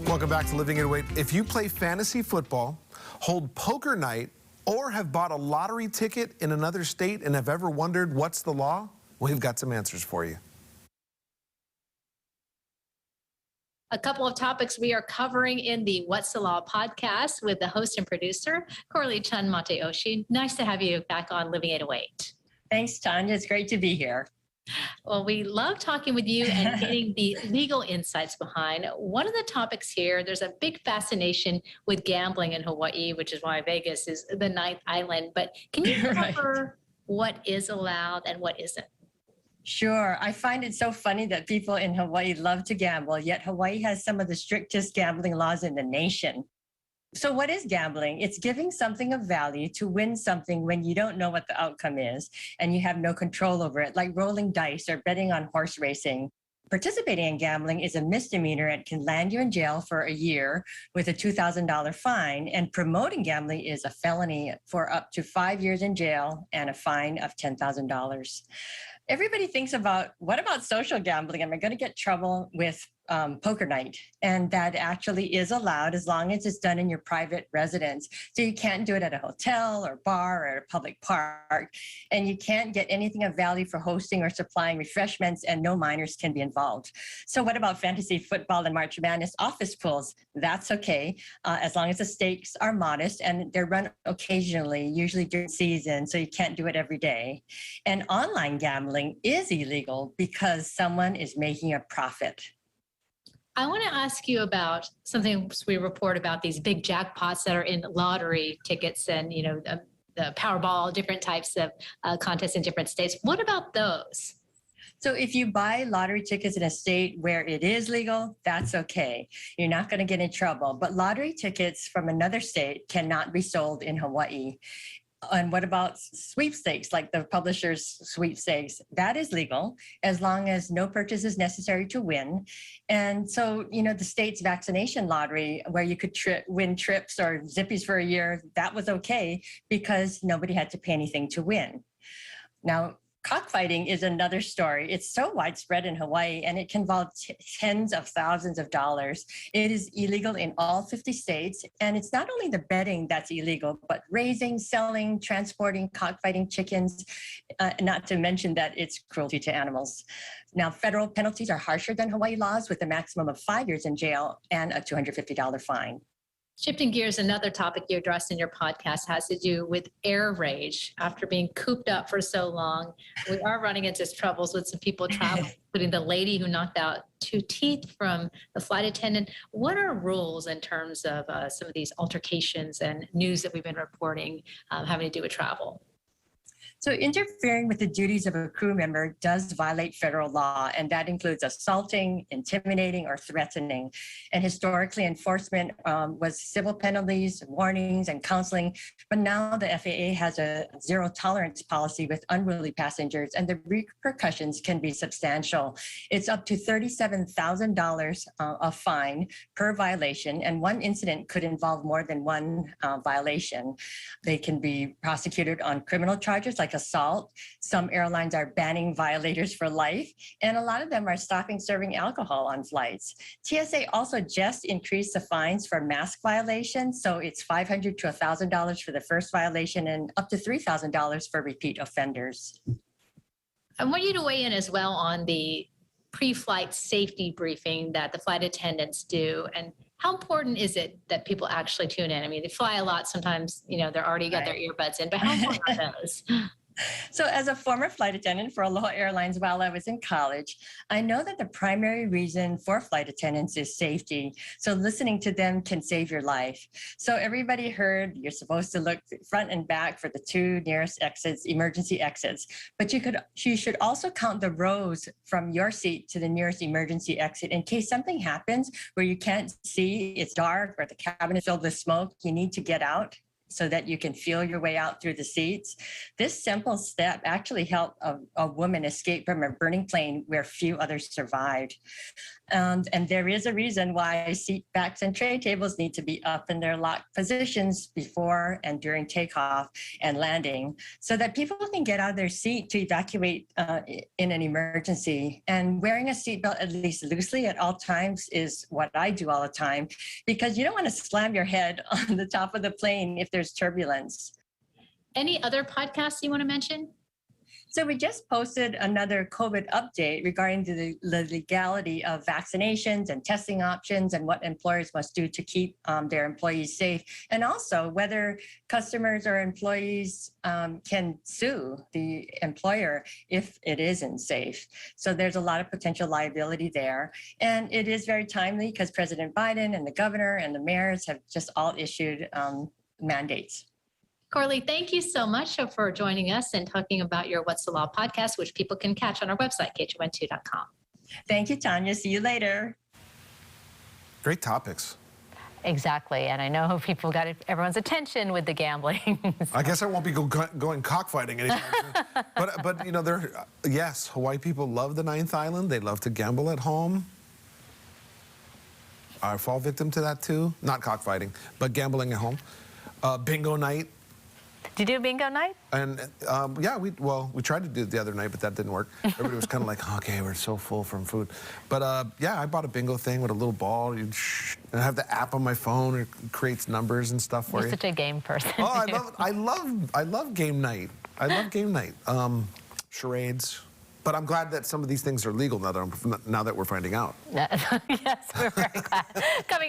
Welcome back to Living in Weight. If you play fantasy football, hold poker night, or have bought a lottery ticket in another state and have ever wondered what's the law, we've got some answers for you. A couple of topics we are covering in the What's the Law podcast with the host and producer, Corley Chun Mateoshi. Nice to have you back on Living 808. Thanks, Tanya. It's great to be here. Well, we love talking with you and getting the legal insights behind. One of the topics here, there's a big fascination with gambling in Hawaii, which is why Vegas is the ninth island. But can you cover what is allowed and what isn't? Sure. I find it so funny that people in Hawaii love to gamble, yet Hawaii has some of the strictest gambling laws in the nation. So what is gambling? It's giving something of value to win something when you don't know what the outcome is and you have no control over it, like rolling dice or betting on horse racing. Participating in gambling is a misdemeanor and can land you in jail for a year with a $2,000 fine. And promoting gambling is a felony for up to 5 years in jail and a fine of $10,000. Everybody thinks about, what about social gambling? Am I going to get trouble with poker night? And that actually is allowed as long as it's done in your private residence. So you can't do it at a hotel or bar or at a public park. And you can't get anything of value for hosting or supplying refreshments, and no minors can be involved. So what about fantasy football and March Madness office pools? That's okay, as long as the stakes are modest and they're run occasionally, usually during season, so you can't do it every day. And online gambling is illegal because someone is making a profit. I want to ask you about something we report about, these big jackpots that are in lottery tickets and, you know, the Powerball, different types of contests in different states. What about those? So if you buy lottery tickets in a state where it is legal, that's okay. You're not going to get in trouble. But lottery tickets from another state cannot be sold in Hawaii. And what about sweepstakes, like the publisher's sweepstakes? That is legal as long as no purchase is necessary to win. And so, you know, the state's vaccination lottery, where you could win trips or zippies for a year, that was okay because nobody had to pay anything to win. Now, cockfighting is another story. It's so widespread in Hawaii, and it can involve tens of thousands of dollars. It is illegal in all 50 states, and it's not only the betting that's illegal, but raising, selling, transporting, cockfighting chickens, not to mention that it's cruelty to animals. Now, federal penalties are harsher than Hawaii laws, with a maximum of 5 years in jail and a $250 fine. Shifting gears, another topic you addressed in your podcast has to do with air rage. After being cooped up for so long, we are running into troubles with some people traveling, including the lady who knocked out 2 teeth from the flight attendant. What are rules in terms of some of these altercations and news that we've been reporting having to do with travel? So interfering with the duties of a crew member does violate federal law, and that includes assaulting, intimidating, or threatening. And historically, enforcement was civil penalties, warnings, and counseling. But now the FAA has a zero tolerance policy with unruly passengers, and the repercussions can be substantial. It's up to $37,000 of fine per violation, and one incident could involve more than one violation. They can be prosecuted on criminal charges like assault. Some airlines are banning violators for life, and a lot of them are stopping serving alcohol on flights. TSA also just increased the fines for mask violations, so it's $500 to $1,000 for the first violation and up to $3,000 for repeat offenders. I want you to weigh in as well on the pre-flight safety briefing that the flight attendants do, and how important is it that people actually tune in? I mean, they fly a lot. Sometimes, you know, they're already got their earbuds in, but how important are those? So as a former flight attendant for Aloha Airlines while I was in college, I know that the primary reason for flight attendants is safety. So listening to them can save your life. So everybody heard you're supposed to look front and back for the 2 nearest exits, emergency exits. But you should also count the rows from your seat to the nearest emergency exit in case something happens where you can't see, it's dark, or the cabin is filled with smoke, you need to get out so that you can feel your way out through the seats. This simple step actually helped a woman escape from a burning plane where few others survived. And there is a reason why seat backs and tray tables need to be up in their locked positions before and during takeoff and landing so that people can get out of their seat to evacuate in an emergency. And wearing a seatbelt at least loosely at all times is what I do all the time, because you don't want to slam your head on the top of the plane if there's turbulence. Any other podcasts you want to mention? So we just posted another COVID update regarding the legality of vaccinations and testing options and what employers must do to keep their employees safe, and also whether customers or employees can sue the employer if it isn't safe. So there's a lot of potential liability there. And it is very timely because President Biden and the governor and the mayors have just all issued mandates. Corley, thank you so much for joining us and talking about your What's the Law podcast, which people can catch on our website, KHON2.com. Thank you, Tanya. See you later. Great topics. Exactly. And I know people got everyone's attention with the gambling. I guess I won't be going cockfighting anytime soon. But you know, yes, Hawaii people love the Ninth Island. They love to gamble at home. I fall victim to that too. Not cockfighting, but gambling at home. Bingo night. Did you do a bingo night? And yeah, we tried to do it the other night, but that didn't work. Everybody was kind of like, okay, we're so full from food. But yeah, I bought a bingo thing with a little ball. And I have the app on my phone. It creates numbers and stuff for You're you. such a game person. Oh, I love game night. I love game night. Charades. But I'm glad that some of these things are legal now that we're finding out. Yes, we're very glad. Coming up.